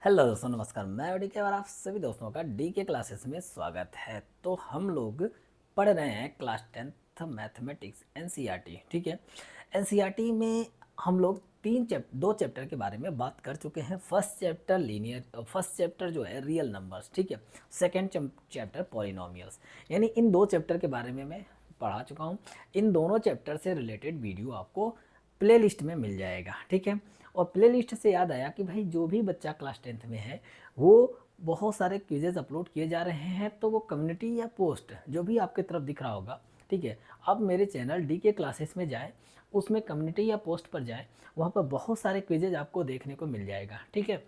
Hello दोस्तों, नमस्कार। मैं डीके और आप सभी दोस्तों का डीके क्लासेस में स्वागत है। तो हम लोग पढ़ रहे हैं क्लास 10th मैथमेटिक्स एनसीईआरटी। ठीक है, एनसीईआरटी में हम लोग दो चैप्टर के बारे में बात कर चुके हैं। First chapter linear, first chapter जो है रियल नंबर्स, ठीक है। Second chapter polynomials. यानी इन दो चैप्टर के बारे में मैं पढ़ा चुका हूँ। इन दोनों चैप्टर से रिलेटेड वीडियो आपको प्लेलिस्ट में मिल जाएगा, ठीक है। और प्लेलिस्ट से याद आया कि भाई जो भी बच्चा क्लास 10th में है वो बहुत सारे क्विजेज अपलोड किए जा रहे हैं, तो वो कम्युनिटी या पोस्ट जो भी आपके तरफ दिख रहा होगा, ठीक है, आप मेरे चैनल डी के क्लासेस में जाएँ, उसमें कम्युनिटी या पोस्ट पर जाएँ, वहाँ पर बहुत सारे क्विजेज आपको देखने को मिल जाएगा, ठीक है।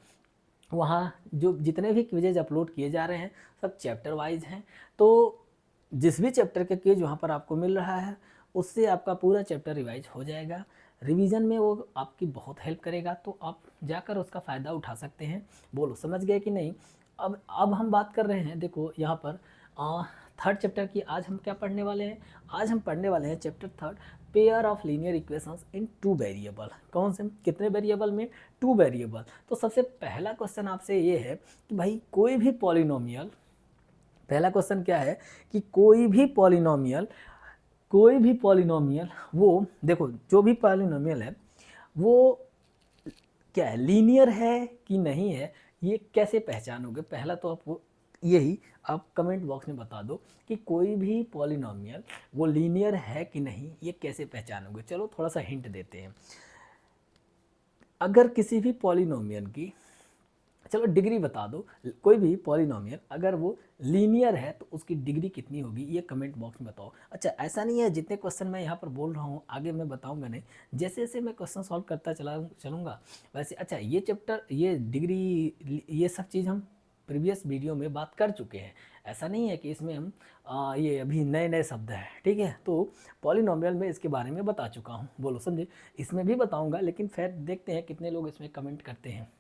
वहाँ जो जितने भी क्विजेज अपलोड किए जा रहे हैं सब चैप्टर वाइज हैं। तो जिस भी चैप्टर का क्विज वहाँ पर आपको मिल रहा है उससे आपका पूरा चैप्टर रिवाइज हो जाएगा। रिवीजन में वो आपकी बहुत हेल्प करेगा, तो आप जाकर उसका फ़ायदा उठा सकते हैं। बोलो समझ गए कि नहीं। अब हम बात कर रहे हैं, देखो यहाँ पर थर्ड चैप्टर की। आज हम क्या पढ़ने वाले हैं? आज हम पढ़ने वाले हैं chapter third, pair of linear equations in two variable. कौन से, कितने वेरिएबल में? Two variable. तो सबसे पहला क्वेश्चन आपसे ये है कि भाई कोई भी पॉलिनोमियल, पहला क्वेश्चन क्या है कि कोई भी पॉलिनोमियल वो देखो, जो भी पॉलिनोमियल है वो क्या है, लीनियर है कि नहीं है, ये कैसे पहचानोगे? पहला तो आपको यही आप कमेंट बॉक्स में बता दो कि कोई भी पॉलिनोमियल वो लीनियर है कि नहीं, ये कैसे पहचानोगे। चलो थोड़ा सा हिंट देते हैं। अगर किसी भी पॉलिनोमियल की, चलो डिग्री बता दो, कोई भी पॉलिनोमियल अगर वो लीनियर है तो उसकी डिग्री कितनी होगी, ये कमेंट बॉक्स में बताओ। अच्छा, ऐसा नहीं है जितने क्वेश्चन मैं यहाँ पर बोल रहा हूँ आगे मैं बताऊँगा नहीं, जैसे जैसे मैं क्वेश्चन सॉल्व करता चलूँगा वैसे। अच्छा, ये चैप्टर, ये डिग्री, ये सब चीज़ हम प्रीवियस वीडियो में बात कर चुके हैं। ऐसा नहीं है कि इसमें हम ये अभी नए नए शब्द हैं, ठीक है। तो पॉलिनोमियल में इसके बारे में बता चुका हूँ, बोलो समझे। इसमें भी बताऊँगा, लेकिन फिर देखते हैं कितने लोग इसमें कमेंट करते हैं।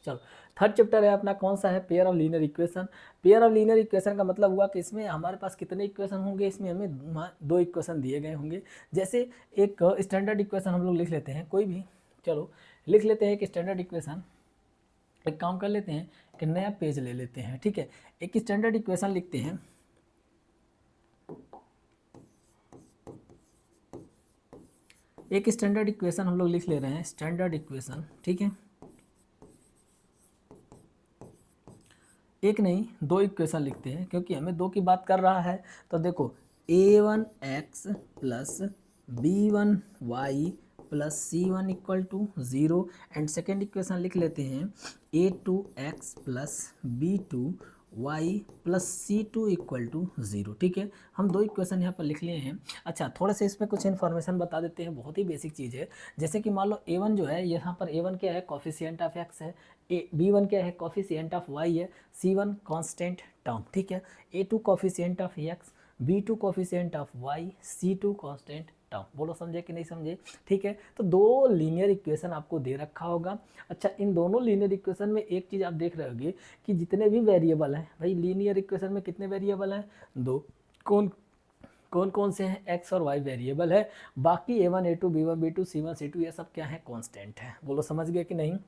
चलो, थर्ड चैप्टर है अपना, कौन सा है? Pair of linear equation. Pair of linear equation का मतलब हुआ कि इसमें हमारे पास कितने इक्वेशन होंगे? इसमें हमें दो इक्वेशन दिए गए होंगे। जैसे एक स्टैंडर्ड इक्वेशन हम लोग लिख लेते हैं कोई भी, चलो लिख लेते हैं एक स्टैंडर्ड इक्वेशन। एक काम कर लेते हैं कि नया पेज ले लेते हैं, ठीक है। एक स्टैंडर्ड इक्वेशन लिखते हैं। एक स्टैंडर्ड इक्वेशन हम लोग लिख ले रहे हैं, स्टैंडर्ड इक्वेशन, ठीक है। एक नहीं, दो इक्वेशन लिखते हैं क्योंकि हमें दो की बात कर रहा है। तो देखो, a1x plus b1y plus c1 equal to 0। And second equation लिख लेते हैं a2x plus b2y plus c2 equal to 0, ठीक है। हम दो इक्वेशन यहाँ पर लिख लिए हैं। अच्छा, थोड़ा सा इसमें कुछ इन्फॉर्मेशन बता देते हैं, बहुत ही बेसिक चीज़ है। जैसे कि मान लो a1 जो है, यहाँ पर a1 क्या है? कॉफिशिएंट ऑफ x है। b1 क्या है? कॉफिशिएंट ऑफ y है। c1 कांस्टेंट टर्म, ठीक है। a2 coefficient of x, b2 coefficient of y, c2 constant term. बोलो समझे कि नहीं समझे? ठीक है। तो दो लीनियर इक्वेशन आपको दे रखा होगा। अच्छा, इन दोनों लीनियर इक्वेशन में एक चीज़ आप देख रहे होगे कि जितने भी वेरिएबल हैं, भाई लीनियर इक्वेशन में कितने वेरिएबल हैं? दो। कौन कौन कौन से हैं? एक्स और वाई वेरिएबल है। बाकी a1 a2 b1 b2 c1 c2 ये सब क्या है? कांस्टेंट है। बोलो समझ गए कि नहीं।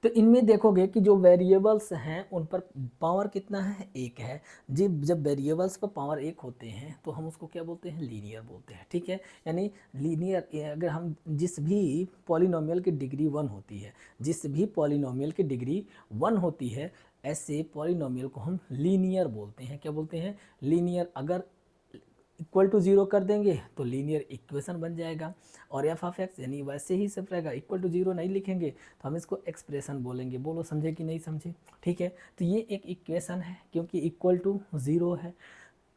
तो इनमें देखोगे कि जो वेरिएबल्स हैं उन पर पावर कितना है? एक है। जब वेरिएबल्स पर पावर एक होते हैं तो हम उसको क्या बोलते हैं? लीनियर बोलते हैं, ठीक है। यानी लीनियर, अगर हम जिस भी पॉलिनोमियल की डिग्री 1 होती है, जिस भी पॉलिनोमियल की डिग्री 1 होती है, ऐसे पॉलिनोमियल को हम लीनियर बोलते हैं। क्या बोलते हैं? लीनियर। अगर इक्वल टू 0 कर देंगे तो लीनियर इक्वेशन बन जाएगा। और एफ ऑफ एक्स यानी वैसे ही सब रहेगा, इक्वल टू 0 नहीं लिखेंगे तो हम इसको एक्सप्रेशन बोलेंगे। बोलो समझे कि नहीं समझे? ठीक है। तो ये एक इक्वेशन है क्योंकि इक्वल टू 0 है,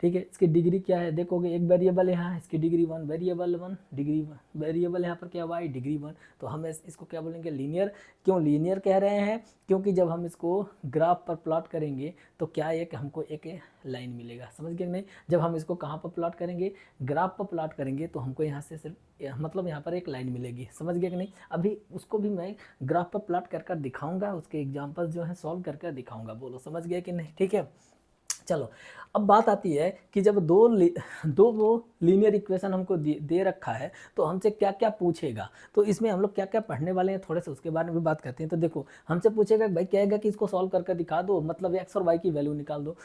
ठीक है। इसकी डिग्री क्या है? देखोगे एक वेरिएबल यहाँ है, इसकी डिग्री 1, वेरिएबल 1 डिग्री 1, वेरिएबल यहाँ पर क्या y डिग्री 1। तो हम इसको क्या बोलेंगे? लीनियर। क्यों लीनियर कह रहे हैं? क्योंकि जब हम इसको ग्राफ पर प्लॉट करेंगे तो क्या है कि हमको एक लाइन मिलेगा। समझ गए नहीं? जब हम इसको कहाँ पर प्लॉट करेंगे? ग्राफ पर प्लॉट करेंगे तो हमको यहाँ से सिर्फ मतलब यहाँ पर एक लाइन मिलेगी। समझ गए कि नहीं? अभी उसको भी मैं ग्राफ पर प्लॉट कर दिखाऊंगा, उसके एग्जाम्पल्स जो है सॉल्व कर दिखाऊंगा। बोलो समझ गए कि नहीं? ठीक है। चलो, अब बात आती है कि जब दो वो लीनियर इक्वेशन हमको दे रखा है तो हमसे क्या क्या पूछेगा। तो इसमें हम लोग क्या क्या पढ़ने वाले हैं थोड़े से उसके बारे में भी बात करते हैं। तो देखो, हमसे पूछेगा भाई, कहेगा कि इसको सॉल्व करके दिखा दो, मतलब एक्स और वाई की वैल्यू निकाल दो।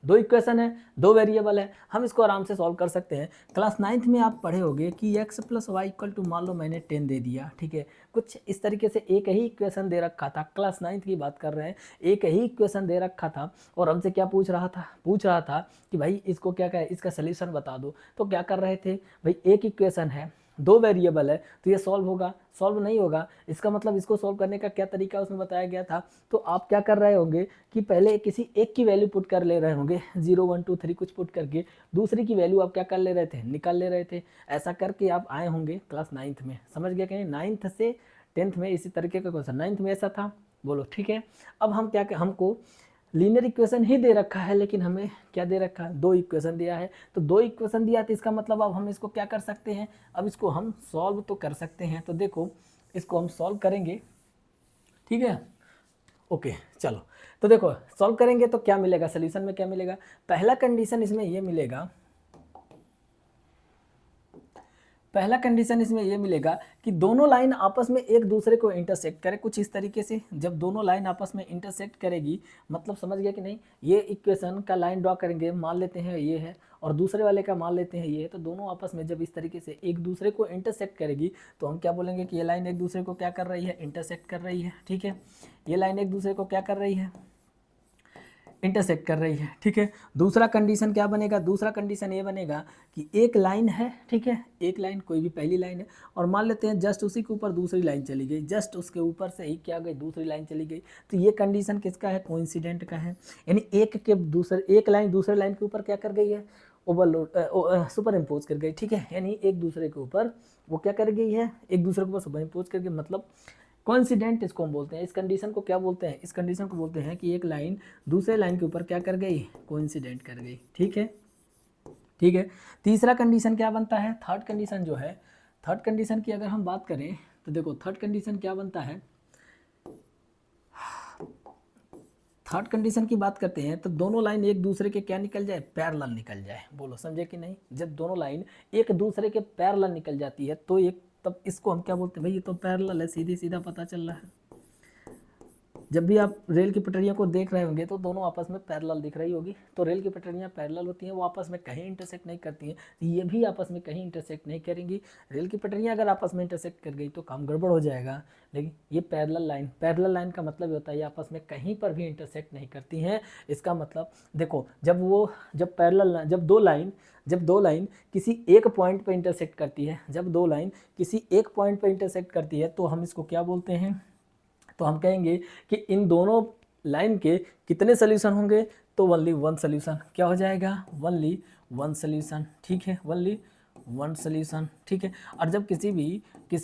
दो इक्वेशन है, दो वेरिएबल है, हम इसको आराम से सॉल्व कर सकते हैं। क्लास 9th में आप पढ़े होंगे कि x plus y equal to, मान लो मैंने 10 दे दिया, ठीक है, कुछ इस तरीके से एक ही इक्वेशन दे रखा था। क्लास 9th की बात कर रहे हैं, एक ही इक्वेशन दे रखा था और हमसे क्या पूछ रहा था कि भाई इसको क्या कहे, इसका सोल्यूशन बता दो। तो क्या कर रहे थे भाई, एक इक्वेशन है, दो वेरिएबल है, तो ये सॉल्व होगा? सॉल्व नहीं होगा। इसका मतलब इसको सॉल्व करने का क्या तरीका उसमें बताया गया था। तो आप क्या कर रहे होंगे कि पहले किसी एक की वैल्यू पुट कर ले रहे होंगे, 0 1 2 3 कुछ पुट करके, दूसरी की वैल्यू आप क्या कर ले रहे थे, निकाल ले रहे थे। ऐसा करके आप आए होंगे क्लास 9th में, समझ गए कहीं, 9th से 10th में इसी तरीके का क्वेश्चन, 9th में ऐसा था, बोलो ठीक है। अब हमको लीनियर इक्वेशन ही दे रखा है, लेकिन हमें क्या दे रखा है, दो इक्वेशन दिया है। तो दो इक्वेशन दिया तो इसका मतलब अब हम इसको क्या कर सकते हैं, अब इसको हम सॉल्व तो कर सकते हैं। तो देखो, इसको हम सॉल्व करेंगे, ठीक है, ओके चलो। तो देखो, सॉल्व करेंगे तो क्या मिलेगा, सोल्यूशन में क्या मिलेगा। पहला कंडीशन इसमें ये मिलेगा, पहला कंडीशन इसमें ये मिलेगा कि दोनों लाइन आपस में एक दूसरे को इंटरसेक्ट करे, कुछ इस तरीके से। जब दोनों लाइन आपस में इंटरसेक्ट करेगी, मतलब समझ गया कि नहीं, ये इक्वेशन का लाइन ड्रॉ करेंगे, मान लेते हैं ये है, और दूसरे वाले का मान लेते हैं ये है, तो दोनों आपस में जब इस तरीके से एक दूसरे को इंटरसेक्ट करेगी तो हम क्या बोलेंगे कि ये लाइन एक दूसरे को क्या कर रही है, इंटरसेक्ट कर रही है, ठीक है। ये लाइन एक दूसरे को क्या कर रही है, इंटरसेक्ट कर रही है, ठीक है। दूसरा कंडीशन क्या बनेगा, दूसरा कंडीशन ये बनेगा कि एक लाइन है, ठीक है, एक लाइन, कोई भी पहली लाइन है, और मान लेते हैं जस्ट उसी के ऊपर दूसरी लाइन चली गई, जस्ट उसके ऊपर से ही क्या गई, दूसरी लाइन चली गई। तो ये कंडीशन किसका है, कोइंसिडेंट का है। यानी एक लाइन दूसरे लाइन के ऊपर क्या कर गई है, ओवरलोड, सुपर इम्पोज कर गई, ठीक है। यानी एक दूसरे के ऊपर वो क्या कर गई है, एक दूसरे के ऊपर सुपर इम्पोज करके, मतलब कोइंसिडेंट इसको हम बोलते हैं। इस कंडीशन को क्या बोलते हैं, इस कंडीशन को बोलते हैं कि एक लाइन दूसरे लाइन के ऊपर क्या कर गई, कोइंसिडेंट कर गई, ठीक है, ठीक है। तीसरा कंडीशन क्या बनता है, थर्ड कंडीशन जो है, थर्ड कंडीशन की अगर हम बात करें तो देखो, थर्ड कंडीशन क्या बनता है, थर्ड कंडीशन की बात करते हैं तो दोनों लाइन एक दूसरे के क्या निकल जाए, पैरेलल निकल जाए, बोलो समझे कि नहीं। जब दोनों लाइन एक दूसरे के पैरेलल निकल जाती है तो एक, तब इसको हम क्या बोलते हैं, भाई ये तो पैरेलल है, सीधी सीधा पता चल रहा है। जब भी आप रेल की पटरियों को देख रहे होंगे तो दोनों आपस में पैरेलल दिख रही होगी। तो रेल की पटरियाँ पैरेलल होती हैं, वो आपस में कहीं इंटरसेक्ट नहीं करती हैं, ये भी आपस में कहीं इंटरसेक्ट नहीं करेंगी। रेल की पटरियाँ अगर आपस में इंटरसेक्ट कर गई तो काम गड़बड़ हो जाएगा। लेकिन ये पैरेलल लाइन का मतलब ये होता है ये आपस में कहीं पर भी इंटरसेक्ट नहीं करती हैं। इसका मतलब देखो, जब दो लाइन किसी एक पॉइंट पर इंटरसेक्ट करती है, जब दो लाइन किसी एक पॉइंट पर इंटरसेक्ट करती है तो हम इसको क्या बोलते हैं, तो हम कहेंगे कि इन दोनों लाइन के कितने सोल्यूशन होंगे, तो ओनली वन सोल्यूशन। क्या हो जाएगा, ओनली वन सोल्यूशन, ठीक है, ओनली वन सोल्यूशन, ठीक है। और जब किसी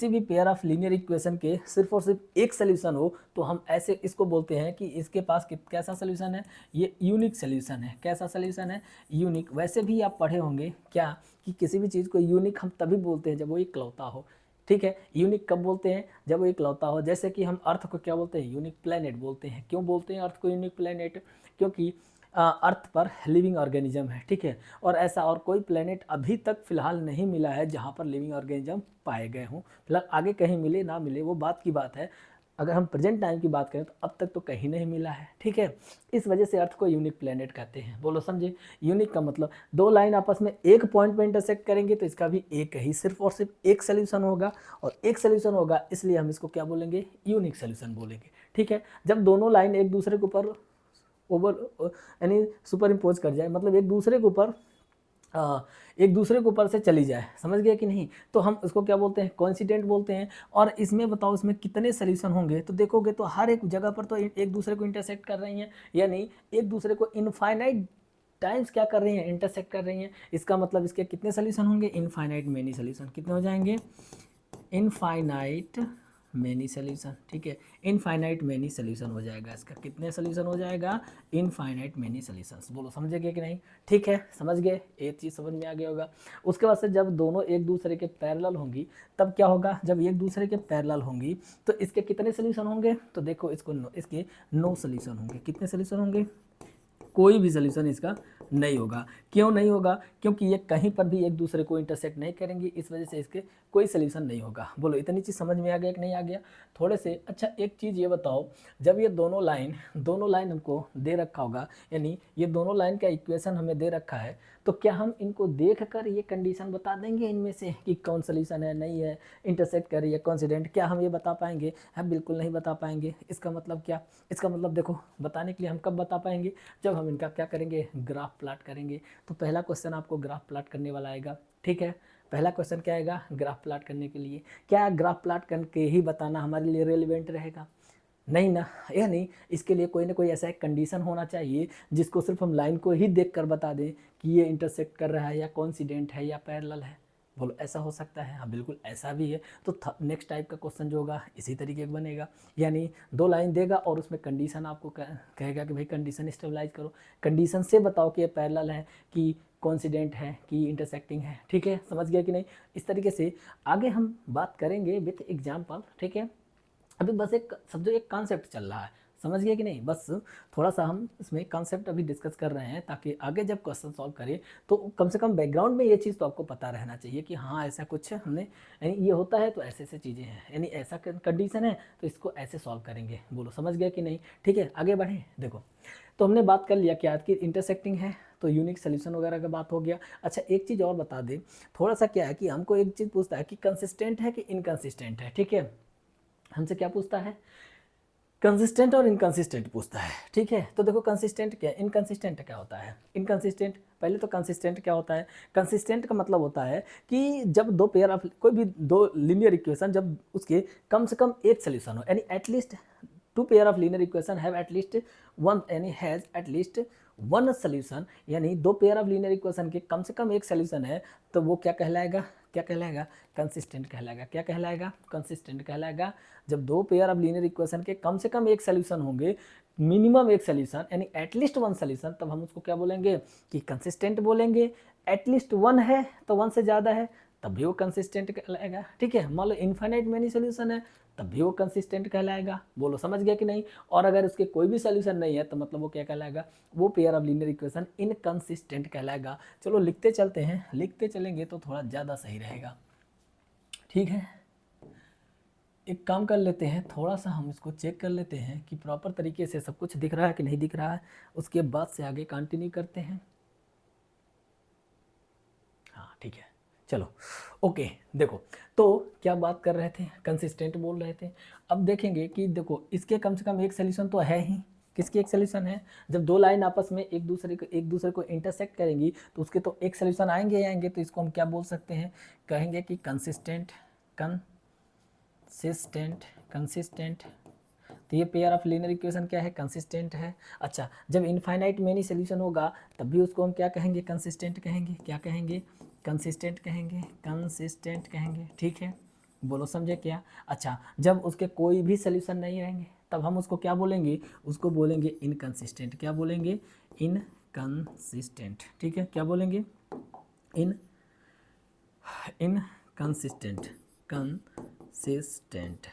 भी पेयर ऑफ लीनियर इक्वेशन के सिर्फ और सिर्फ एक सोल्यूशन हो तो हम ऐसे इसको बोलते हैं कि इसके पास कैसा सोल्यूशन है, ये यूनिक सोल्यूशन है। कैसा सोल्यूशन है, यूनिक। वैसे भी आप पढ़े होंगे क्या कि किसी भी चीज़ को यूनिक हम तभी बोलते हैं जब वो इकलौता हो, ठीक है। यूनिक कब बोलते हैं, जब वो इकलौता हो। जैसे कि हम अर्थ को क्या बोलते हैं, यूनिक प्लेनेट बोलते हैं। क्यों बोलते हैं अर्थ को यूनिक प्लेनेट, क्योंकि अर्थ पर लिविंग ऑर्गेनिज्म है, ठीक है। और ऐसा और कोई प्लेनेट अभी तक फिलहाल नहीं मिला है जहाँ पर लिविंग ऑर्गेनिज्म पाए गए हों। फिलहाल आगे कहीं मिले ना मिले वो बात की बात है, अगर हम प्रेजेंट टाइम की बात करें तो अब तक तो कहीं नहीं मिला है, ठीक है। इस वजह से अर्थ को यूनिक प्लेनेट कहते हैं, बोलो समझे। यूनिक का मतलब दो लाइन आपस में एक पॉइंट पे इंटरसेक्ट करेंगे तो इसका भी एक ही, सिर्फ और सिर्फ एक सोल्यूशन होगा, और एक सोल्यूशन होगा, इसलिए हम इसको क्या बोलेंगे, यूनिक सोल्यूशन बोलेंगे, ठीक है। जब दोनों लाइन एक दूसरे के ऊपर यानी सुपर इम्पोज कर जाए, मतलब एक दूसरे के ऊपर से चली जाए, समझ गया कि नहीं, तो हम उसको क्या बोलते हैं, कोइंसिडेंट बोलते हैं। और इसमें बताओ इसमें कितने सोल्यूशन होंगे, तो देखोगे तो हर एक जगह पर तो एक दूसरे को इंटरसेक्ट कर रही हैं, यानी एक दूसरे को इनफाइनाइट टाइम्स क्या कर रही हैं, इंटरसेक्ट कर रही हैं। इसका मतलब इसके कितने सोल्यूशन होंगे, इनफाइनाइट मेनी सोल्यूशन। कितने हो जाएंगे, इनफाइनाइट मेनी सोल्यूशन, ठीक है। इनफाइनाइट मेनी सोल्यूशन हो जाएगा इसका। कितने सोल्यूशन हो जाएगा, इनफाइनाइट मेनी सोल्यूशंस। बोलो समझेंगे कि नहीं, ठीक है, समझ गए, एक चीज़ समझ में आ गया होगा। उसके बाद से जब दोनों एक दूसरे के पैरेलल होंगी तब क्या होगा, जब एक दूसरे के पैरेलल होंगी तो इसके कितने सोल्यूशन होंगे, तो देखो इसके नो सोल्यूशन होंगे। कितने सोल्यूशन होंगे, कोई भी सोल्यूशन इसका नहीं होगा। क्यों नहीं होगा? क्योंकि ये कहीं पर भी एक दूसरे को इंटरसेक्ट नहीं करेंगे, इस वजह से इसके कोई सोल्यूशन नहीं होगा। बोलो इतनी चीज़ समझ में आ गया कि नहीं आ गया? थोड़े से अच्छा एक चीज़ ये बताओ, जब ये दोनों लाइन हमको दे रखा होगा, यानी ये दोनों लाइन का इक्वेशन हमें दे रखा है, तो क्या हम इनको देख कर ये कंडीशन बता देंगे इनमें से कि कौन सोल्यूशन है, नहीं है, इंटरसेक्ट कर रही है कॉन्सिडेंट? क्या हम ये बता पाएंगे? हम बिल्कुल नहीं बता पाएंगे। इसका मतलब क्या? इसका मतलब देखो, बताने के लिए हम कब बता पाएंगे? जब हम इनका क्या करेंगे, ग्राफ प्लाट करेंगे। तो पहला क्वेश्चन आपको ग्राफ प्लाट करने वाला आएगा, ठीक है। पहला क्वेश्चन क्या आएगा? ग्राफ प्लाट करने के लिए। क्या ग्राफ प्लाट करके ही बताना हमारे लिए रेलिवेंट रहेगा? नहीं ना, यह नहीं। इसके लिए कोई ना कोई ऐसा एक कंडीशन होना चाहिए जिसको सिर्फ हम लाइन को ही देख कर बता दें कि ये इंटरसेक्ट कर रहा है या कॉन्सिडेंट है या पैरेलल है। बोलो ऐसा हो सकता है? हाँ बिल्कुल ऐसा भी है। तो नेक्स्ट टाइप का क्वेश्चन जो होगा इसी तरीके का बनेगा, यानी दो लाइन देगा और उसमें कंडीशन आपको कहेगा कि भाई कंडीशन स्टेबलाइज करो, कंडीशन से बताओ कि ये पैरेलल है कि कॉन्सिडेंट है कि इंटरसेक्टिंग है। ठीक है, समझ गया कि नहीं? इस तरीके से आगे हम बात करेंगे विथ एग्जाम्पल, ठीक है। अभी बस एक समझो एक कॉन्सेप्ट चल रहा है, समझ गया कि नहीं? बस थोड़ा सा हम इसमें कॉन्सेप्ट अभी डिस्कस कर रहे हैं ताकि आगे जब क्वेश्चन सॉल्व करें तो कम से कम बैकग्राउंड में ये चीज़ तो आपको पता रहना चाहिए कि हाँ ऐसा कुछ हमने, यानी ये होता है तो ऐसे ऐसे चीज़ें हैं, यानी ऐसा कंडीशन है तो इसको ऐसे सॉल्व करेंगे। बोलो समझ गया कि नहीं? ठीक है, आगे बढ़ें। देखो, तो हमने बात कर लिया कि आज की इंटरसेक्टिंग है तो यूनिक सोल्यूशन वगैरह का बात हो गया। अच्छा एक चीज़ और बता दें, थोड़ा सा क्या है कि हमको एक चीज़ पूछता है कि कंसिस्टेंट है कि इनकन्सिस्टेंट है, ठीक है। हमसे क्या पूछता है? कंसिस्टेंट और इनकंसिस्टेंट पूछता है, ठीक है। तो देखो कंसिस्टेंट क्या है, इनकंसिस्टेंट क्या होता है? इनकंसिस्टेंट, पहले तो कंसिस्टेंट क्या होता है? कंसिस्टेंट का मतलब होता है कि जब दो पेयर ऑफ कोई भी दो लीनियर इक्वेशन, जब उसके कम से कम एक सोल्यूशन हो, यानी at least to pair of linear equation have at least one, यानी हैज़ एटलीस्ट वन सोल्यूशन, यानी दो पेयर ऑफ लीनियर इक्वेशन के कम से कम एक सोल्यूशन है, तो वो क्या कहलाएगा? क्या कहलाएगा? कंसिस्टेंट कहलाएगा। क्या कहलाएगा? कंसिस्टेंट कहलाएगा। जब दो पेयर ऑफ लीनियर इक्वेशन के कम से कम एक सोल्यूशन होंगे, मिनिमम एक सोल्यूशन यानी एटलीस्ट वन सोल्यूशन, तब हम उसको क्या बोलेंगे? कि कंसिस्टेंट बोलेंगे। एटलीस्ट वन है तो वन से ज़्यादा है तब भी वो कंसिस्टेंट कहलाएगा, ठीक है। मान लो इन्फाइनाइट मेनी सोल्यूशन है तब भी वो कंसिस्टेंट कहलाएगा। बोलो समझ गया कि नहीं? और अगर उसके कोई भी सोल्यूशन नहीं है तो मतलब वो क्या कहलाएगा? वो pair of linear equation inconsistent कहलाएगा। चलो लिखते चलते हैं, लिखते चलेंगे तो थोड़ा ज़्यादा सही रहेगा, ठीक है। एक काम कर लेते हैं, थोड़ा सा हम इसको चेक कर लेते हैं कि प्रॉपर तरीके से सब कुछ दिख रहा है कि नहीं दिख रहा है, उसके बाद से आगे कंटिन्यू करते हैं। हाँ ठीक है, चलो ओके। देखो, तो क्या बात कर रहे थे? कंसिस्टेंट बोल रहे थे। अब देखेंगे कि देखो इसके कम से कम एक सोल्यूशन तो है ही। किसकी एक सोल्यूशन है? जब दो लाइन आपस में एक दूसरे को इंटरसेक्ट करेंगी तो उसके तो एक सोल्यूशन आएंगे ही आएंगे। तो इसको हम क्या बोल सकते हैं? कहेंगे कि कंसिस्टेंट, कंसिस्टेंट। तो ये पेयर ऑफ लीनियर इक्वेशन क्या है? कंसिस्टेंट है। अच्छा, जब इनफाइनाइट मेनी सोल्यूशन होगा तब भी उसको हम क्या कहेंगे? कंसिस्टेंट कहेंगे। क्या कहेंगे? कंसिस्टेंट कहेंगे, कंसिस्टेंट कहेंगे, ठीक है। बोलो समझे क्या? अच्छा, जब उसके कोई भी सोल्यूशन नहीं रहेंगे तब हम उसको क्या बोलेंगे? उसको बोलेंगे इनकंसिस्टेंट। क्या बोलेंगे? इनकंसिस्टेंट, ठीक है। क्या बोलेंगे? इनकंसिस्टेंट, कंसिस्टेंट,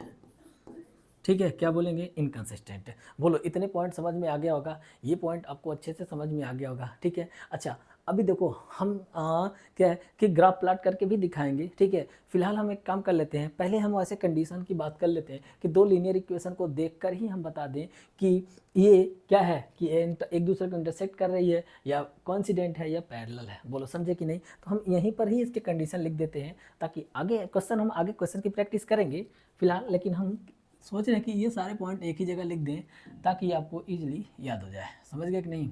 ठीक है। क्या बोलेंगे? इनकंसिस्टेंट। बोलो इतने पॉइंट समझ में आ गया होगा, ये पॉइंट आपको अच्छे से समझ में आ गया होगा, ठीक है। अच्छा अभी देखो हम क्या है कि ग्राफ प्लाट करके भी दिखाएंगे, ठीक है। फिलहाल हम एक काम कर लेते हैं, पहले हम ऐसे कंडीशन की बात कर लेते हैं कि दो लीनियर इक्वेशन को देखकर ही हम बता दें कि ये क्या है, कि एक दूसरे को इंटरसेक्ट कर रही है या कॉन्सिडेंट है या पैरेलल है। बोलो समझे कि नहीं? तो हम यहीं पर ही इसके कंडीशन लिख देते हैं ताकि आगे क्वेश्चन, हम आगे क्वेश्चन की प्रैक्टिस करेंगे फिलहाल, लेकिन हम सोच रहे हैं कि ये सारे पॉइंट एक ही जगह लिख दें ताकि आपको इजीली याद हो जाए। समझ गए कि नहीं?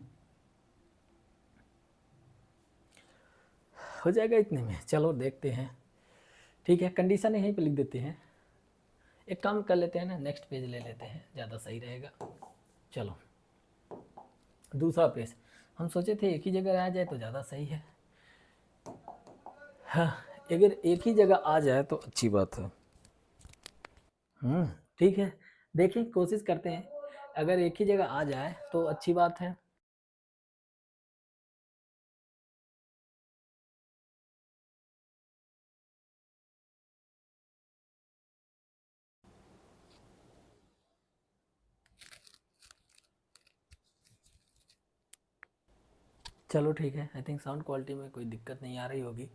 हो जाएगा इतने में? चलो देखते हैं, ठीक है। कंडीशन यहीं पे लिख देते हैं। एक काम कर लेते हैं ना, नेक्स्ट पेज ले लेते हैं, ज़्यादा सही रहेगा। चलो दूसरा पेज, हम सोचे थे एक ही जगह आ जाए तो ज़्यादा सही है। हाँ, अगर एक ही जगह आ जाए तो अच्छी बात है। ठीक है, देखें कोशिश करते हैं, अगर एक ही जगह आ जाए तो अच्छी बात है। चलो ठीक है, आई थिंक साउंड क्वालिटी में कोई दिक्कत नहीं आ रही होगी।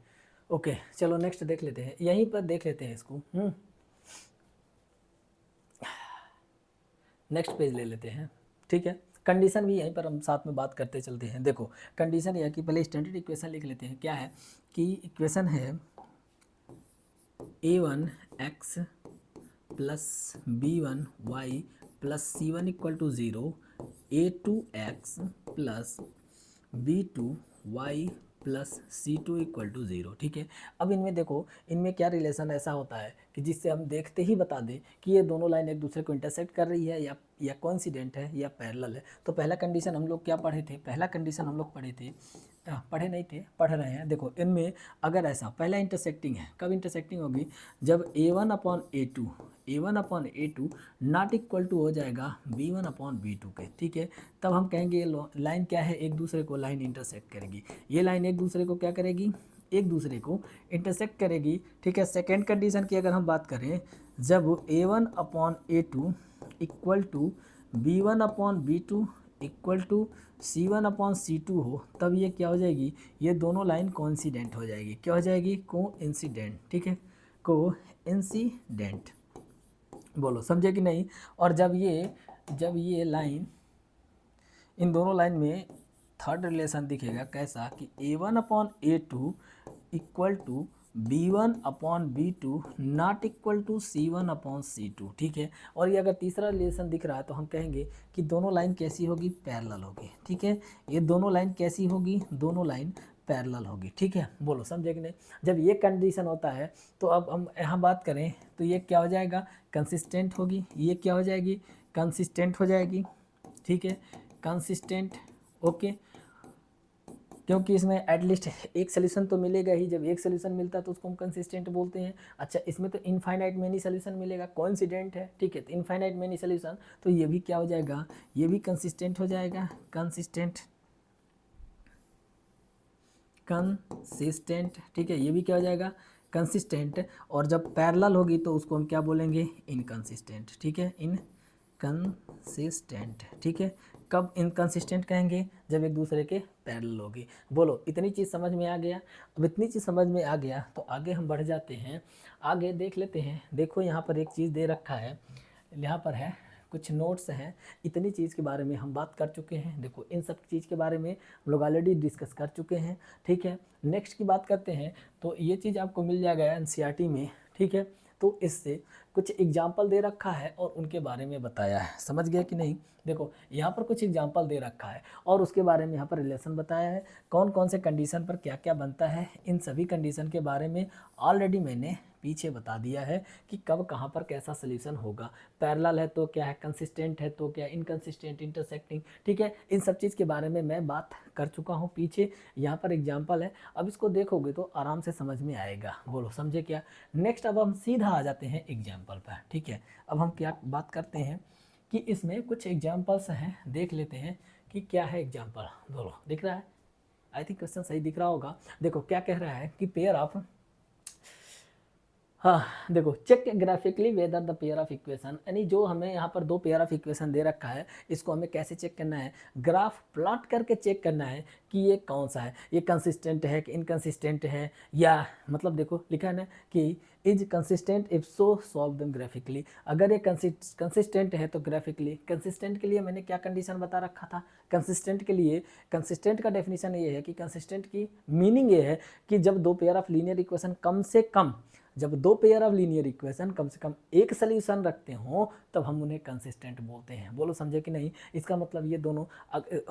ओके चलो नेक्स्ट देख लेते हैं, यहीं पर देख लेते हैं इसको। नेक्स्ट पेज ले लेते हैं, ठीक है। कंडीशन भी यहीं पर हम साथ में बात करते चलते हैं। देखो कंडीशन यह है कि पहले स्टैंडर्ड इक्वेशन लिख लेते हैं। क्या है कि इक्वेशन है a1x plus b1y plus c1 equal to 0, a2x plus b2y plus c2 equal to 0, ठीक है। अब इनमें देखो, इनमें क्या रिलेशन ऐसा होता है कि जिससे हम देखते ही बता दें कि ये दोनों लाइन एक दूसरे को इंटरसेक्ट कर रही है या कोइंसिडेंट है या पैरेलल है। तो पहला कंडीशन हम लोग क्या पढ़े थे, पहला कंडीशन हम लोग पढ़े थे, पढ़े नहीं थे, पढ़ रहे हैं। देखो इनमें अगर ऐसा पहला इंटरसेक्टिंग है, कब इंटरसेक्टिंग होगी, जब a1/a2 नॉट इक्वल टू हो जाएगा b1/b2 के, ठीक है। तब हम कहेंगे ये लाइन क्या है, एक दूसरे को लाइन इंटरसेक्ट करेगी। ये लाइन एक दूसरे को क्या करेगी, एक दूसरे को इंटरसेक्ट करेगी, ठीक है। सेकेंड कंडीशन की अगर हम बात करें, जब a1/a2 equal to b1/b2 equal to c1/c2 हो, तब ये क्या हो जाएगी, ये दोनों लाइन कोइंसिडेंट हो जाएगी। क्या हो जाएगी, कोइंसिडेंट, ठीक है, कोइंसिडेंट। बोलो समझे कि नहीं। और जब ये लाइन, इन दोनों लाइन में थर्ड रिलेशन दिखेगा, कैसा कि a1/a2 equal to b1/b2 not equal to c1/c2, ठीक है। और ये अगर तीसरा रिलेशन दिख रहा है तो हम कहेंगे कि दोनों लाइन कैसी होगी, पैरेलल होगी, ठीक है। ये दोनों लाइन कैसी होगी, दोनों लाइन पैरेलल होगी, ठीक है। बोलो समझे कि नहीं। जब ये कंडीशन होता है तो अब हम यहाँ बात करें तो ये क्या हो जाएगा, कंसिस्टेंट होगी। ये क्या हो जाएगी, कंसिस्टेंट हो जाएगी, ठीक है, कंसिस्टेंट। ओके, क्योंकि इसमें एटलीस्ट एक सोल्यूशन तो मिलेगा ही। जब एक सोल्यूशन मिलता है तो उसको हम कंसिस्टेंट बोलते हैं। अच्छा, इसमें तो इनफाइनाइट मेनी सोल्यूशन मिलेगा, कोइंसिडेंट है, ठीक है। तो इनफाइनाइट मेनी सोल्यूशन, तो ये भी क्या हो जाएगा, ये भी कंसिस्टेंट हो जाएगा, कंसिस्टेंट, कंसिस्टेंट, ठीक है। ये भी क्या हो जाएगा, कंसिस्टेंट। और जब पैरेलल होगी तो उसको हम क्या बोलेंगे, इनकंसिस्टेंट, ठीक है, इनकंसिस्टेंट, ठीक है। कब इनकंसिस्टेंट कहेंगे, जब एक दूसरे के पैरेलल होगी। बोलो इतनी चीज़ समझ में आ गया। अब इतनी चीज़ समझ में आ गया तो आगे हम बढ़ जाते हैं, आगे देख लेते हैं। देखो यहाँ पर एक चीज़ दे रखा है, यहाँ पर है कुछ नोट्स हैं। इतनी चीज़ के बारे में हम बात कर चुके हैं। देखो इन सब चीज़ के बारे में हम लोग ऑलरेडी डिस्कस कर चुके हैं, ठीक है। नेक्स्ट की बात करते हैं तो ये चीज़ आपको मिल जाएगा एनसीईआरटी में, ठीक है। तो इससे कुछ एग्जाम्पल दे रखा है और उनके बारे में बताया है, समझ गया कि नहीं। देखो यहाँ पर कुछ एग्जाम्पल दे रखा है और उसके बारे में यहाँ पर रिलेशन बताया है, कौन कौन से कंडीशन पर क्या क्या बनता है। इन सभी कंडीशन के बारे में ऑलरेडी मैंने पीछे बता दिया है कि कब कहाँ पर कैसा सोल्यूशन होगा। पैरेलल है तो क्या है, कंसिस्टेंट है तो क्या, इनकंसिस्टेंट, इंटरसेक्टिंग, ठीक है। इन सब चीज़ के बारे में मैं बात कर चुका हूँ पीछे। यहाँ पर एग्जाम्पल है, अब इसको देखोगे तो आराम से समझ में आएगा। बोलो समझे क्या। नेक्स्ट अब हम सीधा आ जाते हैं एग्जाम्पल पर, ठीक है। अब हम क्या बात करते हैं कि इसमें कुछ एग्जाम्पल्स हैं, देख लेते हैं कि क्या है एग्जाम्पल। बोलो दिख रहा है, आई थिंक क्वेश्चन सही दिख रहा होगा। देखो क्या कह रहा है कि पेयर ऑफ, हाँ देखो, check graphically whether the pair of equation, यानी जो हमें यहाँ पर दो पेयर ऑफ इक्वेशन दे रखा है, इसको हमें कैसे चेक करना है, ग्राफ प्लॉट करके चेक करना है कि ये कौन सा है, ये कंसिस्टेंट है कि इनकंसिस्टेंट है, या मतलब देखो लिखा है ना कि is consistent if so solve them graphically. अगर ये कंसिस्टेंट है तो ग्राफिकली। कंसिस्टेंट के लिए मैंने क्या कंडीशन बता रखा था, कंसिस्टेंट के लिए, कंसिस्टेंट का डेफिनेशन ये है कि कंसिस्टेंट की मीनिंग ये है कि जब दो पेयर ऑफ लीनियर इक्वेशन कम से कम, जब दो पेयर ऑफ लीनियर इक्वेशन कम से कम एक सोल्यूशन रखते हों तब हम उन्हें कंसिस्टेंट बोलते हैं। बोलो समझे कि नहीं। इसका मतलब ये दोनों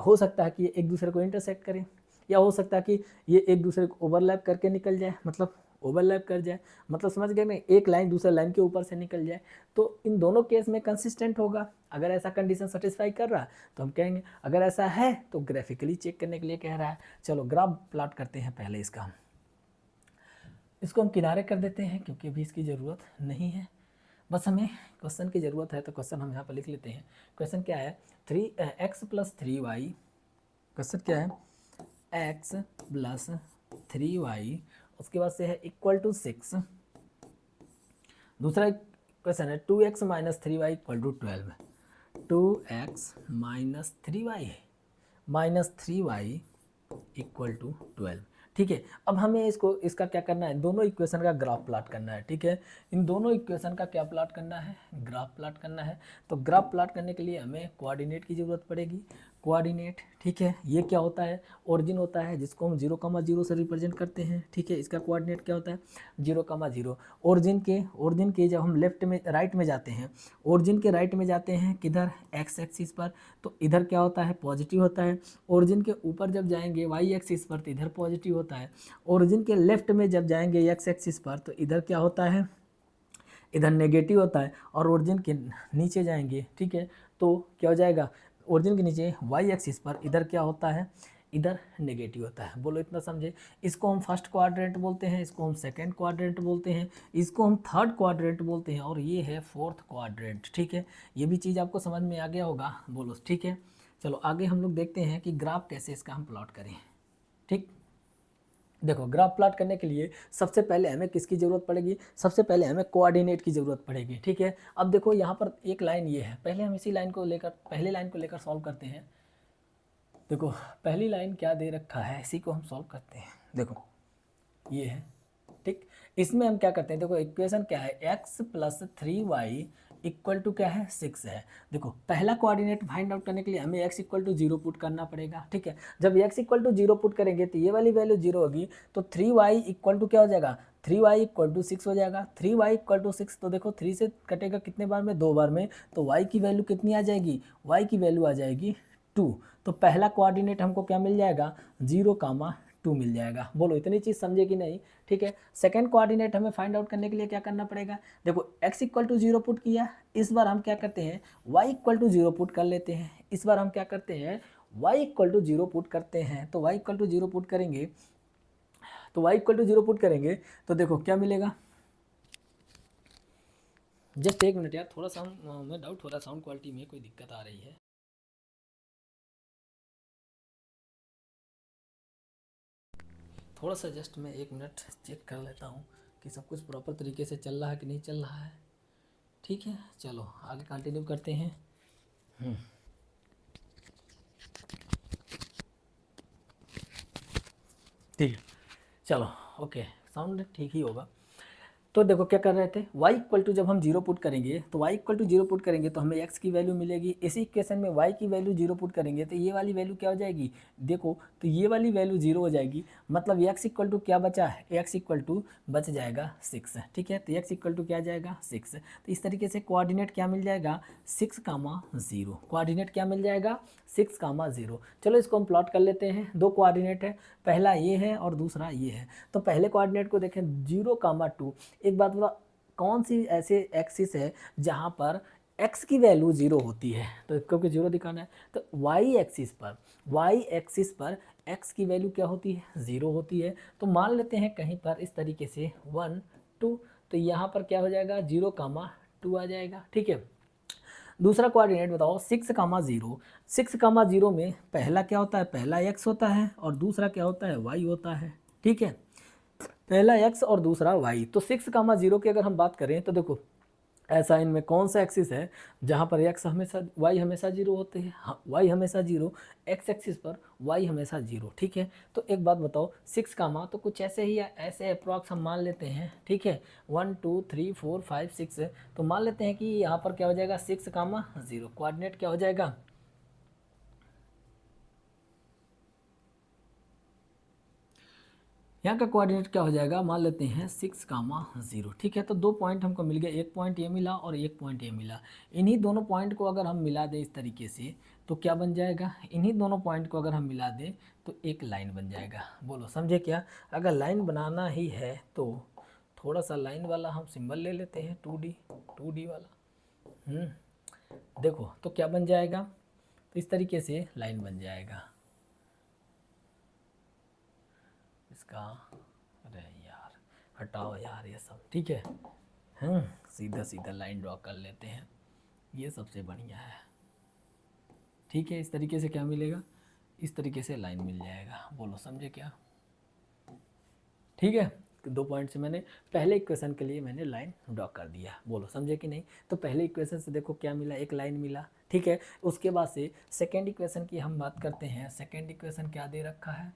हो सकता है कि ये एक दूसरे को इंटरसेक्ट करें, या हो सकता है कि ये एक दूसरे को ओवरलैप करके निकल जाए, मतलब ओवरलैप कर जाए, मतलब समझ गए मैं, एक लाइन दूसरे लाइन के ऊपर से निकल जाए, तो इन दोनों केस में कंसिस्टेंट होगा। अगर ऐसा कंडीशन सेटिस्फाई कर रहा है तो हम कहेंगे, अगर ऐसा है तो ग्राफिकली चेक करने के लिए कह रहा है। चलो ग्राफ प्लॉट करते हैं पहले इसका, इसको हम किनारे कर देते हैं क्योंकि अभी इसकी ज़रूरत नहीं है, बस हमें क्वेश्चन की ज़रूरत है। तो क्वेश्चन हम यहाँ पर लिख लेते हैं। क्वेश्चन क्या है, 3x + 3y। क्वेश्चन क्या है, x + 3y, उसके बाद से है इक्वल टू 6। दूसरा क्वेश्चन है 2x - 3y = 12। 2x - 3y equal to 12। ठीक है, अब हमें इसका क्या करना है, दोनों इक्वेशन का ग्राफ प्लॉट करना है। ठीक है, इन दोनों इक्वेशन का क्या प्लॉट करना है, ग्राफ प्लॉट करना है। तो ग्राफ प्लॉट करने के लिए हमें कोऑर्डिनेट की ज़रूरत पड़ेगी। कोऑर्डिनेट, ठीक है, ये क्या होता है, ओरिजिन होता है जिसको हम 0,0 से रिप्रेजेंट करते हैं। ठीक है, इसका कोऑर्डिनेट क्या होता है, 0,0। ओरिजिन के जब हम लेफ्ट में राइट में जाते हैं, ओरिजिन के राइट में जाते हैं किधर, एक्स एक्सिस पर, तो इधर क्या होता है, पॉजिटिव होता है। ओरिजिन के ऊपर जब जाएंगे वाई एक्सिस पर तो इधर पॉजिटिव होता है। ओरिजिन के लेफ्ट में जब जाएंगे एक्स एक्सिस पर तो इधर क्या होता है, इधर नेगेटिव होता है। और ओरिजिन के नीचे जाएंगे, ठीक है, तो क्या हो जाएगा, ओरिजिन के नीचे वाई एक्सिस पर इधर क्या होता है, इधर नेगेटिव होता है। बोलो इतना समझे। इसको हम फर्स्ट क्वाड्रेंट बोलते हैं, इसको हम सेकंड क्वाड्रेंट बोलते हैं, इसको हम थर्ड क्वाड्रेंट बोलते हैं, और ये है फोर्थ क्वाड्रेंट। ठीक है, ये भी चीज़ आपको समझ में आ गया होगा। बोलो ठीक है। चलो आगे हम लोग देखते हैं कि ग्राफ कैसे इसका हम प्लॉट करें। ठीक, देखो ग्राफ प्लॉट करने के लिए सबसे पहले हमें किसकी ज़रूरत पड़ेगी, सबसे पहले हमें कोऑर्डिनेट की ज़रूरत पड़ेगी। ठीक है, अब देखो यहाँ पर एक लाइन ये है, पहले हम इसी लाइन को लेकर, पहली लाइन को लेकर सॉल्व करते हैं। देखो पहली लाइन क्या दे रखा है, इसी को हम सॉल्व करते हैं। देखो ये है, ठीक, इसमें हम क्या करते हैं, देखो इक्वेशन क्या है, x + 3y इक्वल टू क्या है, 6 है। देखो पहला कोऑर्डिनेट फाइंड आउट करने के लिए हमें x = 0 पुट करना पड़ेगा। ठीक है, जब x = 0 पुट करेंगे तो ये वाली वैल्यू 0 होगी, तो 3y इक्वल टू क्या हो जाएगा, 3y = 6 हो जाएगा। 3y = 6, तो देखो 3 से कटेगा कितने बार में, 2 बार में, तो y की वैल्यू कितनी आ जाएगी, y की वैल्यू आ जाएगी 2। तो पहला कोऑर्डिनेट हमको क्या मिल जाएगा, 0,2 मिल जाएगा। बोलो इतनी चीज़ समझे कि नहीं। ठीक है, सेकंड कोऑर्डिनेट हमें फाइंड आउट करने के लिए क्या करना पड़ेगा, देखो x = 0 पुट किया, इस बार हम क्या करते हैं, y = 0 पुट कर लेते हैं। इस बार हम क्या करते हैं, y = 0 पुट करते हैं। तो y = 0 पुट करेंगे, तो y = 0 पुट करेंगे तो देखो क्या मिलेगा। जस्ट एक मिनट यार, थोड़ा सा हमें डाउट हो रहा है, साउंड क्वालिटी में कोई दिक्कत आ रही है। थोड़ा सा जस्ट मैं 1 मिनट चेक कर लेता हूँ कि सब कुछ प्रॉपर तरीके से चल रहा है कि नहीं चल रहा है। ठीक है, चलो आगे कंटिन्यू करते हैं। ठीक है, चलो ओके, साउंड ठीक ही होगा। तो देखो क्या कर रहे थे, y = जब हम 0 पुट करेंगे, तो y = 0 पुट करेंगे तो हमें x की वैल्यू मिलेगी। इसी इक्वेशन में y की वैल्यू 0 पुट करेंगे तो ये वाली वैल्यू क्या हो जाएगी, देखो तो ये वाली वैल्यू 0 हो जाएगी। मतलब x = क्या बचा है, x = बच जाएगा 6। ठीक है, तो x = क्या जाएगा, 6। तो इस तरीके से कोऑर्डिनेट क्या मिल जाएगा, 6,0। कोऑर्डिनेट क्या मिल जाएगा, 6,0। चलो इसको हम प्लॉट कर लेते हैं। दो कोऑर्डिनेट है, पहला ये है और दूसरा ये है। तो पहले कोऑर्डिनेट को देखें 0,2। एक बात बता, कौन सी ऐसे एक्सिस है जहाँ पर x की वैल्यू 0 होती है, तो क्योंकि 0 दिखाना है, तो y एक्सिस पर x की वैल्यू क्या होती है, 0 होती है। तो मान लेते हैं कहीं पर इस तरीके से 1 2, तो यहाँ पर क्या हो जाएगा, 0,2 आ जाएगा। ठीक है, दूसरा कोऑर्डिनेट बताओ 6,0। 6,0 में पहला क्या होता है, पहला x होता है और दूसरा क्या होता है, y होता है। ठीक है, पहला x और दूसरा y। तो 6,0 की अगर हम बात करें तो देखो ऐसा इनमें कौन सा एक्सिस है जहाँ पर x हमेशा y हमेशा 0 होते हैं, हाँ y हमेशा 0, x एक्सिस पर y हमेशा 0। ठीक है, तो एक बात बताओ 6 तो कुछ ऐसे ही ऐसे अप्रॉक्स हम मान लेते हैं। ठीक है, 1 2 3 4 5 6, तो मान लेते हैं कि यहाँ पर क्या हो जाएगा, 6,0 कोऑर्डिनेट क्या हो जाएगा, यहाँ का कोऑर्डिनेट क्या हो जाएगा, मान लेते हैं 6,0। ठीक है, तो 2 पॉइंट हमको मिल गए, एक पॉइंट ये मिला और एक पॉइंट ये मिला। इन्हीं दोनों पॉइंट को अगर हम मिला दें इस तरीके से तो क्या बन जाएगा, इन्हीं दोनों पॉइंट को अगर हम मिला दें तो एक लाइन बन जाएगा। बोलो समझे क्या। अगर लाइन बनाना ही है तो थोड़ा सा लाइन वाला हम सिंबल ले लेते हैं, 2D वाला। देखो तो क्या बन जाएगा, तो इस तरीके से लाइन बन जाएगा इसका। अरे यार हटाओ यार ये सब। ठीक है, सीधा सीधा लाइन ड्रॉ कर लेते हैं, ये सबसे बढ़िया है। ठीक है, इस तरीके से क्या मिलेगा, इस तरीके से लाइन मिल जाएगा। बोलो समझे क्या। ठीक है, तो 2 पॉइंट से मैंने पहले इक्वेशन के लिए मैंने लाइन ड्रॉ कर दिया। बोलो समझे कि नहीं। तो पहले इक्वेशन से देखो क्या मिला, एक लाइन मिला। ठीक है। उसके बाद से सेकेंड इक्वेशन की हम बात करते हैं। सेकेंड इक्वेशन क्या दे रखा है,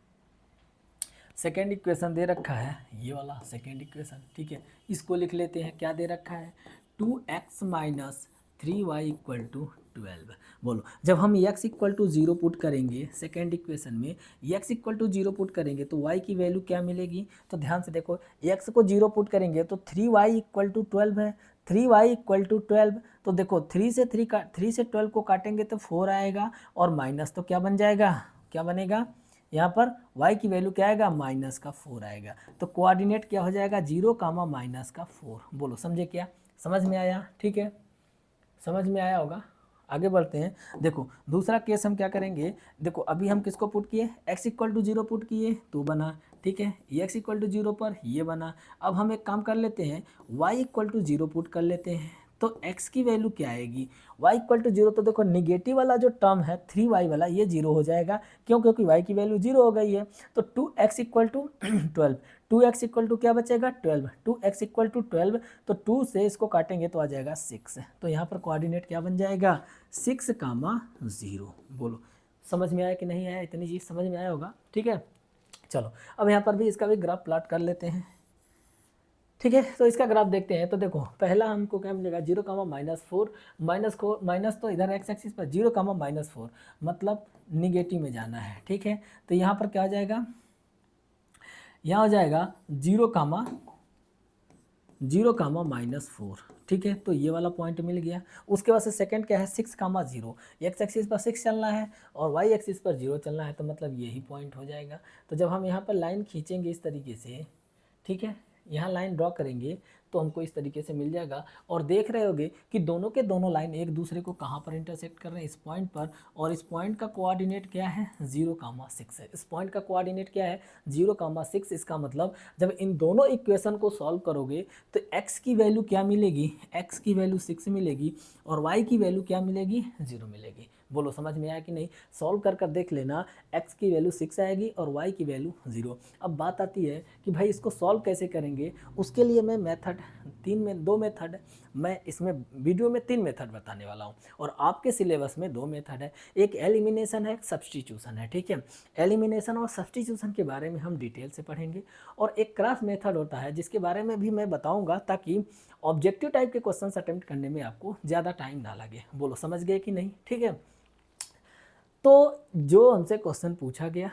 सेकेंड इक्वेशन दे रखा है ये वाला सेकेंड इक्वेशन, ठीक है। इसको लिख लेते हैं, क्या दे रखा है 2x minus 3y equal to 12। बोलो जब हम x इक्वल टू 0 पुट करेंगे सेकेंड इक्वेशन में, x इक्वल टू 0 पुट करेंगे तो y की वैल्यू क्या मिलेगी, तो ध्यान से देखो x को 0 पुट करेंगे तो 3y इक्वल टू 12 है, 3y इक्वल टू 12। तो देखो 3 से 12 को काटेंगे तो 4 आएगा और माइनस तो क्या बन जाएगा, क्या बनेगा यहाँ पर y की वैल्यू क्या आएगा माइनस का 4 आएगा। तो कोऑर्डिनेट क्या हो जाएगा 0 कामा माइनस का 4। बोलो समझे क्या, समझ में आया, ठीक है, समझ में आया होगा। आगे बढ़ते हैं। देखो दूसरा केस हम क्या करेंगे, देखो अभी हम किसको पुट किए, x इक्वल टू 0 पुट किए तो बना, ठीक है, x इक्वल टू 0 पर ये बना। अब हम एक काम कर लेते हैं, y इक्वल टू 0 पुट कर लेते हैं तो x की वैल्यू क्या आएगी, y इक्वल टू 0। तो देखो निगेटिव वाला जो टर्म है 3y वाला ये 0 हो जाएगा, क्यों, क्योंकि y की वैल्यू 0 हो गई है। तो 2x equal to 12, 2x equal to क्या बचेगा 12, 2x इक्वल टू 12। तो 2 से इसको काटेंगे तो आ जाएगा 6। तो यहाँ पर कोऑर्डिनेट क्या बन जाएगा 6 कामा 0। बोलो समझ में आया कि नहीं आया, इतनी चीज़ समझ में आया होगा, ठीक है। चलो अब यहाँ पर भी इसका भी ग्राफ प्लॉट कर लेते हैं, ठीक है। तो इसका ग्राफ देखते हैं। तो देखो पहला हमको क्या मिलेगा 0 कामा -4, माइनस तो इधर x एक्सिस पर 0 कामा -4 मतलब निगेटिव में जाना है, ठीक है। तो यहाँ पर क्या हो जाएगा, यहाँ हो जाएगा 0 कामा -4, ठीक है। तो ये वाला पॉइंट मिल गया। उसके बाद से सेकंड क्या है 6 कामा 0, एक्स एक्सिस पर 6 चलना है और वाई एक्सिस पर 0 चलना है, तो मतलब यही पॉइंट हो जाएगा। तो जब हम यहाँ पर लाइन खींचेंगे इस तरीके से, ठीक है, यहाँ लाइन ड्रॉ करेंगे तो हमको इस तरीके से मिल जाएगा। और देख रहे होगे कि दोनों के दोनों लाइन एक दूसरे को कहाँ पर इंटरसेक्ट कर रहे हैं, इस पॉइंट पर। और इस पॉइंट का कोऑर्डिनेट क्या है 0 कामा 6 है। इस पॉइंट का कोऑर्डिनेट क्या है 0 कामा 6। इसका मतलब जब इन दोनों इक्वेशन को सॉल्व करोगे तो x की वैल्यू क्या मिलेगी, x की वैल्यू 6 मिलेगी और y की वैल्यू क्या मिलेगी 0 मिलेगी। बोलो समझ में आया कि नहीं, सॉल्व कर कर देख लेना, x की वैल्यू 6 आएगी और y की वैल्यू 0। अब बात आती है कि भाई इसको सॉल्व कैसे करेंगे। उसके लिए मैं मेथड 2 मेथड मैं इसमें वीडियो में 3 मेथड बताने वाला हूँ और आपके सिलेबस में 2 मेथड है, एक एलिमिनेशन है एक सब्स्टिट्यूशन है, ठीक है। एलिमिनेशन और सब्स्टिट्यूशन के बारे में हम डिटेल से पढ़ेंगे और एक क्रॉस मेथड होता है जिसके बारे में भी मैं बताऊँगा ताकि ऑब्जेक्टिव टाइप के क्वेश्चन अटेम्प्ट करने में आपको ज़्यादा टाइम ना लगे। बोलो समझ गए कि नहीं, ठीक है। तो जो हमसे क्वेश्चन पूछा गया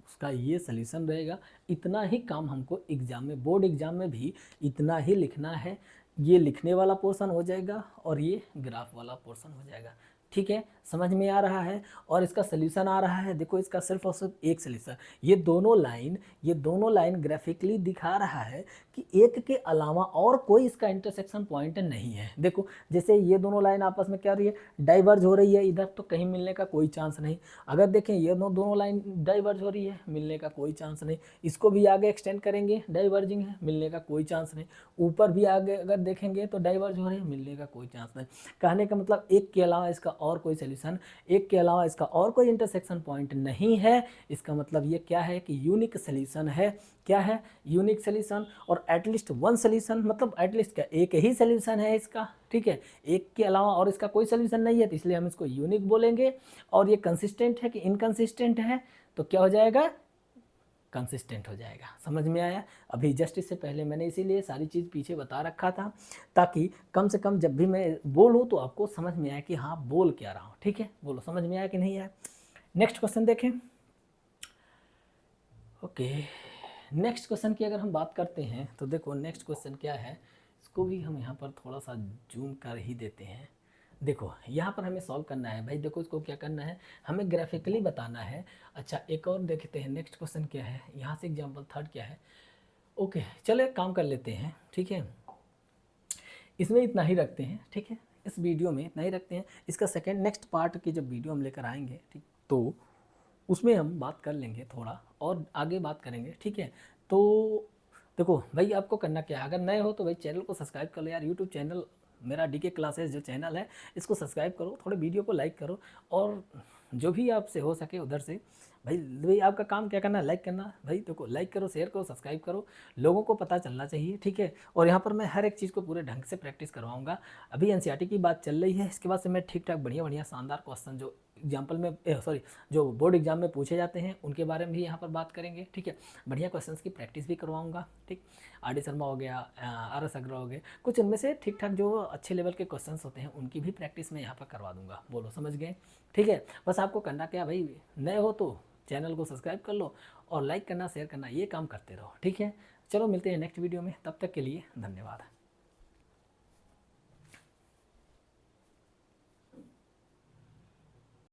उसका ये सलूशन रहेगा। इतना ही काम हमको एग्ज़ाम में, बोर्ड एग्ज़ाम में भी इतना ही लिखना है। ये लिखने वाला पोर्शन हो जाएगा और ये ग्राफ वाला पोर्शन हो जाएगा, ठीक है, समझ में आ रहा है। और इसका सलूशन आ रहा है, देखो इसका सिर्फ और सिर्फ एक सलूशन, ये दोनों लाइन ग्राफिकली दिखा रहा है कि एक के अलावा और कोई इसका इंटरसेक्शन पॉइंट नहीं है। देखो जैसे ये दोनों लाइन आपस में क्या हो रही है, डाइवर्ज हो रही है, इधर तो कहीं मिलने का कोई चांस नहीं। अगर देखें ये दोनों लाइन डाइवर्ज हो रही है, मिलने का कोई चांस नहीं। इसको भी आगे एक्सटेंड करेंगे, डाइवर्जिंग है, मिलने का कोई चांस नहीं। ऊपर भी आगे अगर देखेंगे तो डाइवर्ज हो रही है, मिलने का कोई चांस नहीं। कहने का मतलब एक के अलावा इसका और कोई सॉल्यूशन, एक के अलावा इसका और कोई इंटरसेक्शन पॉइंट नहीं है। इसका मतलब ये क्या है कि यूनिक सॉल्यूशन है। क्या है, यूनिक सॉल्यूशन। और एटलीस्ट वन सॉल्यूशन, मतलब एटलीस्ट क्या एक ही सॉल्यूशन है इसका, ठीक है, एक के अलावा और इसका कोई सॉल्यूशन नहीं है, तो इसलिए हम इसको यूनिक बोलेंगे। और ये कंसिस्टेंट है कि इनकंसिस्टेंट है, तो क्या हो जाएगा कंसिस्टेंट हो जाएगा। समझ में आया। अभी जस्ट इससे पहले मैंने इसीलिए सारी चीज़ पीछे बता रखा था ताकि कम से कम जब भी मैं बोलूँ तो आपको समझ में आए कि हाँ बोल क्या रहा हूँ, ठीक है। बोलो समझ में आया कि नहीं आया। नेक्स्ट क्वेश्चन देखें। ओके, नेक्स्ट क्वेश्चन की अगर हम बात करते हैं तो देखो नेक्स्ट क्वेश्चन क्या है, इसको भी हम यहाँ पर थोड़ा सा जूम कर ही देते हैं। देखो यहाँ पर हमें सॉल्व करना है भाई। देखो इसको क्या करना है, हमें ग्राफिकली बताना है। अच्छा एक और देखते हैं नेक्स्ट क्वेश्चन क्या है, यहाँ से एग्जाम्पल थर्ड क्या है। ओके चलो एक काम कर लेते हैं, ठीक है, इसमें इतना ही रखते हैं, ठीक है, इस वीडियो में इतना ही रखते हैं। इसका सेकेंड नेक्स्ट पार्ट की जब वीडियो हम लेकर आएंगे, ठीक, तो उसमें हम बात कर लेंगे थोड़ा और आगे बात करेंगे, ठीक है। तो देखो भाई आपको करना क्या है, अगर नए हो तो भाई चैनल को सब्सक्राइब कर लो यार। यूट्यूब चैनल मेरा DK क्लासेस जो चैनल है इसको सब्सक्राइब करो, थोड़े वीडियो को लाइक करो और जो भी आपसे हो सके उधर से भाई आपका काम क्या करना है, लाइक करना। भाई देखो, लाइक करो, शेयर करो, सब्सक्राइब करो, लोगों को पता चलना चाहिए, ठीक है। और यहाँ पर मैं हर एक चीज़ को पूरे ढंग से प्रैक्टिस करवाऊंगा। अभी एनसीईआरटी की बात चल रही है, इसके बाद से मैं ठीक ठाक बढ़िया बढ़िया शानदार क्वेश्चन जो एग्जाम्पल में सॉरी जो बोर्ड एग्जाम में पूछे जाते हैं उनके बारे में भी यहाँ पर बात करेंगे, ठीक है। बढ़िया क्वेश्चन की प्रैक्टिस भी करवाऊंगा, ठीक। आर डी शर्मा हो गया, आर एस अग्रवाल हो गए, कुछ इनमें से ठीक ठाक जो अच्छे लेवल के क्वेश्चन होते हैं उनकी भी प्रैक्टिस मैं यहाँ पर करवा दूंगा। बोलो समझ गए, ठीक है। बस आपको करना क्या भाई, नए हो तो चैनल को सब्सक्राइब कर लो और लाइक करना, शेयर करना, ये काम करते रहो, ठीक है। चलो मिलते हैं नेक्स्ट वीडियो में, तब तक के लिए धन्यवाद।